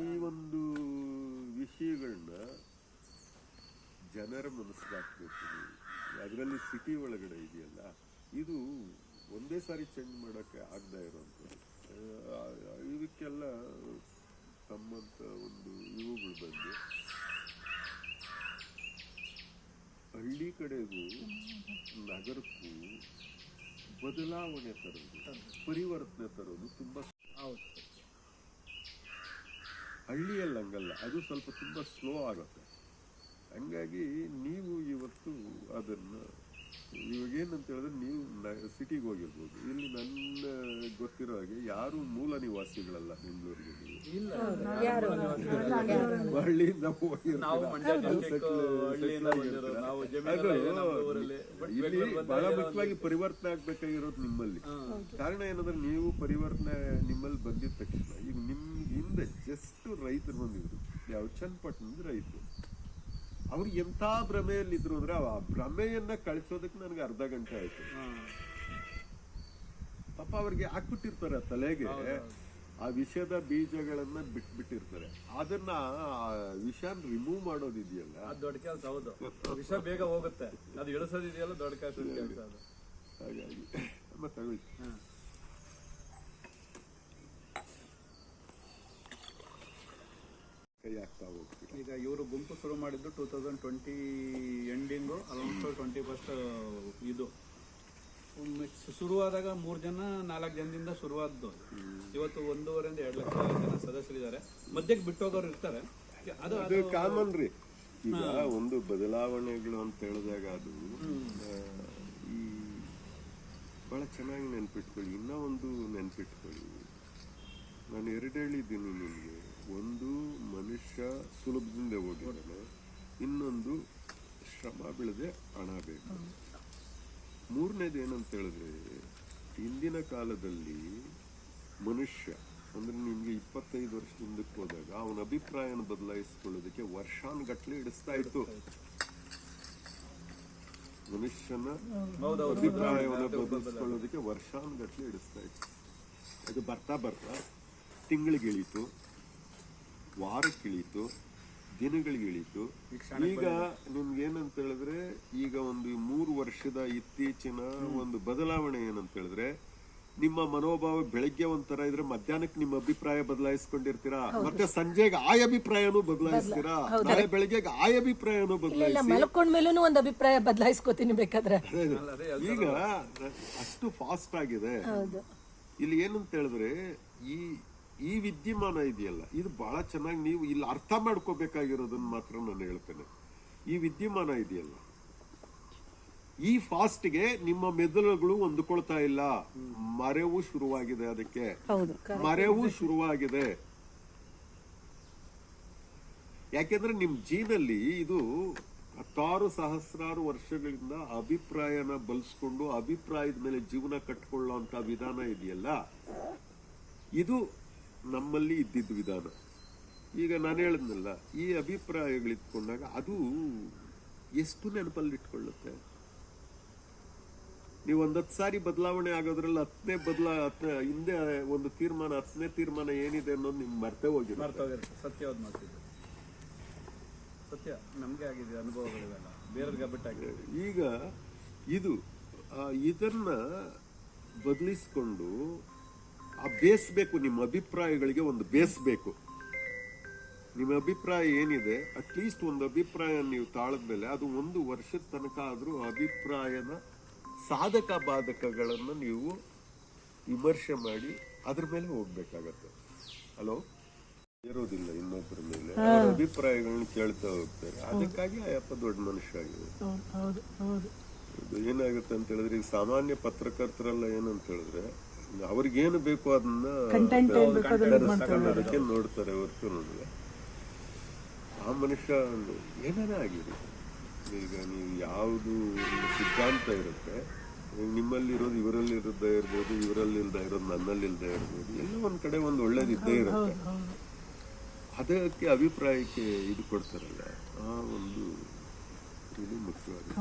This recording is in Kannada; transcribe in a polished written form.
ಈ ಒಂದು ವಿಷಯಗಳನ್ನ ಜನರ ಮನಸ್ಸಿಗೆ ಹಾಕ್ಬೇಕು. ಅದರಲ್ಲಿ ಸಿಟಿ ಒಳಗಡೆ ಇದೆಯಲ್ಲ, ಇದು ಒಂದೇ ಸಾರಿ ಚೇಂಜ್ ಮಾಡೋಕ್ಕೆ ಆಗದೆ ಇರೋಂಥದ್ದು. ಇದಕ್ಕೆಲ್ಲ ತಮ್ಮಂಥ ಒಂದು ಇವುಗಳು ಬಂದು ಹಳ್ಳಿ ಕಡೆಗೂ ನಗರಕ್ಕೂ ಬದಲಾವಣೆ ತರೋದು, ಪರಿವರ್ತನೆ ತರೋದು ತುಂಬ. ಹಳ್ಳಿಯಲ್ಲಿ ಹಂಗಲ್ಲ, ಅದು ಸ್ವಲ್ಪ ತುಂಬ ಸ್ಲೋ ಆಗುತ್ತೆ. ಹಂಗಾಗಿ ನೀವು ಇವತ್ತು ಅದನ್ನು ಇವಾಗೇನಂತ ಹೇಳಿದ್ರೆ, ನೀವು ಸಿಟಿಗೆ ಹೋಗಿರ್ಬೋದು. ಇಲ್ಲಿ ನನ್ನ ಗೊತ್ತಿರೋ ಹಾಗೆ ಯಾರು ಮೂಲ ನಿವಾಸಿಗಳಲ್ಲ ಬೆಂಗಳೂರಿಗೆ. ಹಳ್ಳಿಯಿಂದ ಇಲ್ಲಿ ಬಹಳ ಮುಖ್ಯವಾಗಿ ಪರಿವರ್ತನೆ ಆಗ್ಬೇಕಾಗಿರೋದು ನಿಮ್ಮಲ್ಲಿ. ಕಾರಣ ಏನಂದ್ರೆ, ನೀವು ಪರಿವರ್ತನೆ ನಿಮ್ಮಲ್ಲಿ ಬಂದಿದ ತಕ್ಷಣ ಈಗ ನಿಮ್ ಹಿಂದೆ ಜಸ್ಟ್ ರೈತರು ಬಂದಿದ್ರು, ಯಾವ ಚನ್ನಪಟ್ಟಣದ ರೈತರು. ಅವ್ರಿಗೆ ಎಂಥ ಭ್ರಮೆಯಲ್ಲಿದ್ರು ಅಂದ್ರೆ, ಆ ಭ್ರಮೆಯನ್ನ ಕಳಿಸೋದಕ್ಕೆ ನನಗೆ ಅರ್ಧ ಗಂಟೆ ಆಯ್ತು. ಪಾಪ ಅವ್ರಿಗೆ ಹಾಕ್ಬಿಟ್ಟಿರ್ತಾರೆ ತಲೆಗೆ ಆ ವಿಷದ ಬೀಜಗಳನ್ನ ಬಿಟ್ಬಿಟ್ಟಿರ್ತಾರೆ. ಅದನ್ನ ವಿಷ ರಿಮೂವ್ ಮಾಡೋದಿದೆಯಲ್ಲ, ಅದು ದೊಡ್ಡ ಕೆಲಸ. ಹೌದು, ವಿಷ ಬೇಗ ಹೋಗುತ್ತೆ, ಅದು ಇಳಿಸೋದಿದೆಯಲ್ಲ ದೊಡ್ಡ ಕೆಲಸ. ಹಾಗಾಗಿ ಮತ್ತೆ ತಗೊಳ್ಳಿ. ಈಗ ಇವರು ಗುಂಪು ಶುರು ಮಾಡಿದ್ದು 2020 ಎಂಡಿಂಗು, ಅಲೊಂದು 21 ಇದು ಶುರುವಾದಾಗ 3 ಜನ 4 ಜನದಿಂದ ಶುರುವಾದ್ದು. ಇವತ್ತು 1.5 2 ಲಕ್ಷ ಜನ ಸದಸ್ಯರಿದ್ದಾರೆ. ಮಧ್ಯಕ್ಕೆ ಬಿಟ್ಟೋಗೋರು ಇರ್ತಾರೆ, ಅದು ಕಾಮನ್ ರೀ. ಈಗ ಒಂದು ಬದಲಾವಣೆಗಳು ಅಂತ ಹೇಳಿದಾಗ ಅದು ಈ ಬಹಳ ಚೆನ್ನಾಗಿ ನೆನ್ಪಿಟ್ಕೊಳ್ಳಿ. ಇನ್ನೂ ಒಂದು ನೆನ್ಪಿಟ್ಕೊಳ್ಳಿ, ನಾನು 2 ಹೇಳಿದ್ದೀನಿ ನಿಮಗೆ. ಒಂದು, ಮನುಷ್ಯ ಸುಲಭದಿಂದ ಹೋಗಿದ್ದಾನೆ. ಇನ್ನೊಂದು, ಶ್ರಮ ಬೆಳೆದೆ ಹಣ ಬೇಕು. ಮೂರನೇದು ಏನಂತ ಹೇಳಿದ್ರೆ, ಹಿಂದಿನ ಕಾಲದಲ್ಲಿ ಮನುಷ್ಯ ಅಂದ್ರೆ ನಿಮ್ಗೆ 25 ವರ್ಷ ಹಿಂದಕ್ಕೆ ಹೋದಾಗ ಅವನ ಅಭಿಪ್ರಾಯನ ಬದಲಾಯಿಸ್ಕೊಳ್ಳೋದಕ್ಕೆ ವರ್ಷಾನುಗಟ್ಲೆ ಹಿಡಿಸ್ತಾ ಇತ್ತು. ಮನುಷ್ಯನ ಅಭಿಪ್ರಾಯವನ್ನು ಬದಲಿಸ್ಕೊಳ್ಳೋದಕ್ಕೆ ವರ್ಷಾನುಗಟ್ಲೆ ಹಿಡಿಸ್ತಾ ಇತ್ತು. ಅದು ಬರ್ತಾ ಬರ್ತಾ ತಿಂಗಳಿಗಿಳೀತು, ವಾರಕ್ಕಿಳೀತು, ದಿನಗಳಿಗಿಳೀತು. ಈಗ ನಿಮ್ಗೆ ಏನಂತ ಹೇಳಿದ್ರೆ, ಈಗ ಒಂದು 3 ವರ್ಷದ ಇತ್ತೀಚಿನ ಒಂದು ಬದಲಾವಣೆ ಏನಂತ ಹೇಳಿದ್ರೆ, ನಿಮ್ಮ ಮನೋಭಾವ ಬೆಳಗ್ಗೆ ಒಂಥರ ಇದ್ರೆ ಮಧ್ಯಾಹ್ನಕ್ಕೆ ನಿಮ್ಮ ಅಭಿಪ್ರಾಯ ಬದಲಾಯಿಸ್ಕೊಂಡಿರ್ತೀರಾ, ಮತ್ತೆ ಸಂಜೆಗೆ ಆ ಅಭಿಪ್ರಾಯನೂ ಬದಲಾಯಿಸ್ತೀರಾ, ನಾಳೆ ಬೆಳಗ್ಗೆಗೆ ಆ ಅಭಿಪ್ರಾಯನೂ ಬದಲಾಯಿಸಿ ಮಲ್ಕೊಂಡ್ಮೇಲೂ ಒಂದು ಅಭಿಪ್ರಾಯ ಬದಲಾಯಿಸ್ಕೋತೀನಿ ಬೇಕಾದ್ರೆ. ಈಗ ಅಷ್ಟು ಫಾಸ್ಟ್ ಆಗಿದೆ. ಇಲ್ಲಿ ಏನಂತ ಹೇಳಿದ್ರೆ, ಈ ವಿದ್ಯಮಾನ ಇದೆಯಲ್ಲ, ಇದು ಬಹಳ ಚೆನ್ನಾಗಿ ನೀವು ಇಲ್ಲಿ ಅರ್ಥ ಮಾಡ್ಕೋಬೇಕಾಗಿರೋದನ್ನ ಮಾತ್ರ ನಾನು ಹೇಳ್ತೇನೆ. ಈ ವಿದ್ಯಮಾನ ಇದೆಯಲ್ಲ, ಈ ಫಾಸ್ಟ್ಗೆ ನಿಮ್ಮ ಮೆದುಳುಗಳು ಹೊಂದ್ಕೊಳ್ತಾ ಇಲ್ಲ. ಮರೆವು ಶುರುವಾಗಿದೆ, ಅದಕ್ಕೆ ಮರೆವು ಶುರುವಾಗಿದೆ. ಯಾಕೆಂದ್ರೆ ನಿಮ್ ಜೀನಲ್ಲಿ ಇದು 10 ಸಹಸ್ರಾರು ವರ್ಷಗಳಿಂದ ಅಭಿಪ್ರಾಯನ ಬಲ್ಸ್ಕೊಂಡು ಅಭಿಪ್ರಾಯದ ಮೇಲೆ ಜೀವನ ಕಟ್ಕೊಳ್ಳೋ ಅಂತ ವಿಧಾನ ಇದೆಯಲ್ಲ, ಇದು ನಮ್ಮಲ್ಲಿ ಇದ್ದಿದ್ದ ವಿಧಾನ. ಈಗ ನಾನು ಹೇಳಿದ್ನಲ್ಲ, ಈ ಅಭಿಪ್ರಾಯಗಳಿಟ್ಕೊಂಡಾಗ ಅದು ಎಷ್ಟು ನೆನಪಲ್ಲಿ ಇಟ್ಕೊಳ್ಳುತ್ತೆ. ನೀವು 10 ಸಾರಿ ಬದಲಾವಣೆ ಆಗೋದ್ರಲ್ಲಿ 10ನೇ ಹಿಂದೆ ಒಂದು ತೀರ್ಮಾನ, 10ನೇ ತೀರ್ಮಾನ ಏನಿದೆ ಅನ್ನೋದು ನಿಮ್ಗೆ ಮರ್ತೇ ಹೋಗಿರುತ್ತೆ. ಸತ್ಯವಾದ ಮಾತಿದೆ, ಸತ್ಯ ನಮ್ಗೆ ಆಗಿದೆ ಅನುಭವಗಳಿವೆಲ್ಲ, ಬೇರೆಯವ್ರಿಗೆ ಬಿಟ್ಟಾಗಿದೆ. ಈಗ ಇದನ್ನ ಬದಲಿಸ್ಕೊಂಡು ಆ ಬೇಸ್ ಬೇಕು. ನಿಮ್ಮ ಅಭಿಪ್ರಾಯಗಳಿಗೆ ಒಂದು ಬೇಸ್ ಬೇಕು. ನಿಮ್ಮ ಅಭಿಪ್ರಾಯ ಏನಿದೆ, ಅಟ್ಲೀಸ್ಟ್ ಒಂದು ಅಭಿಪ್ರಾಯ ನೀವು ತಾಳದ್ಮೇಲೆ ಅದು 1 ವರ್ಷದ ತನಕ ಆದ್ರೂ ಅಭಿಪ್ರಾಯನ ಸಾಧಕ ಬಾಧಕಗಳನ್ನು ನೀವು ವಿಮರ್ಶೆ ಮಾಡಿ ಅದ್ರ ಮೇಲೆ ಹೋಗ್ಬೇಕಾಗತ್ತೆ. ಹಲೋ, ಇರೋದಿಲ್ಲ ಇನ್ನೊಬ್ಬರ ಮೇಲೆ ಅವರ ಅಭಿಪ್ರಾಯಗಳನ್ನ ಕೇಳ್ತಾ ಹೋಗ್ತಾರೆ. ಅದಕ್ಕಾಗಿ ಅಯ್ಯಪ್ಪ ದೊಡ್ಡ ಮನುಷ್ಯ ಆಗಿದೆ. ಇದು ಏನಾಗುತ್ತೆ ಅಂತ ಹೇಳಿದ್ರೆ, ಈಗ ಸಾಮಾನ್ಯ ಪತ್ರಕರ್ತರೆಲ್ಲ ಏನಂತ ಹೇಳಿದ್ರೆ, ಅವ್ರಿಗೇನು ಬೇಕು ಅದನ್ನ ಅದಕ್ಕೆ ನೋಡ್ತಾರೆ ಹೊರತು ನೋಡಿದ್ರೆ ಆ ಮನುಷ್ಯ ಏನಾರ ಆಗಿರಿ. ಈಗ ನೀವು ಯಾವುದು ಸಿದ್ಧಾಂತ ಇರುತ್ತೆ, ನಿಮ್ಮಲ್ಲಿರೋದು ಇವರಲ್ಲಿ ಇರದೇ ಇರ್ಬೋದು, ಇವರಲ್ಲಿ ಇಲ್ದೇ ಇರೋದು ನನ್ನಲ್ಲಿ ಇಲ್ದೇ ಇರ್ಬೋದು, ಎಲ್ಲ ಒಂದ್ ಕಡೆ ಒಂದು ಒಳ್ಳೇದಿದ್ದೇ ಇರುತ್ತೆ. ಅದಕ್ಕೆ ಅಭಿಪ್ರಾಯಕ್ಕೆ ಇದು ಕೊಡ್ತಾರಲ್ಲ, ಆ ಒಂದು ಇದು ಮುಖ್ಯವಾಗಿ.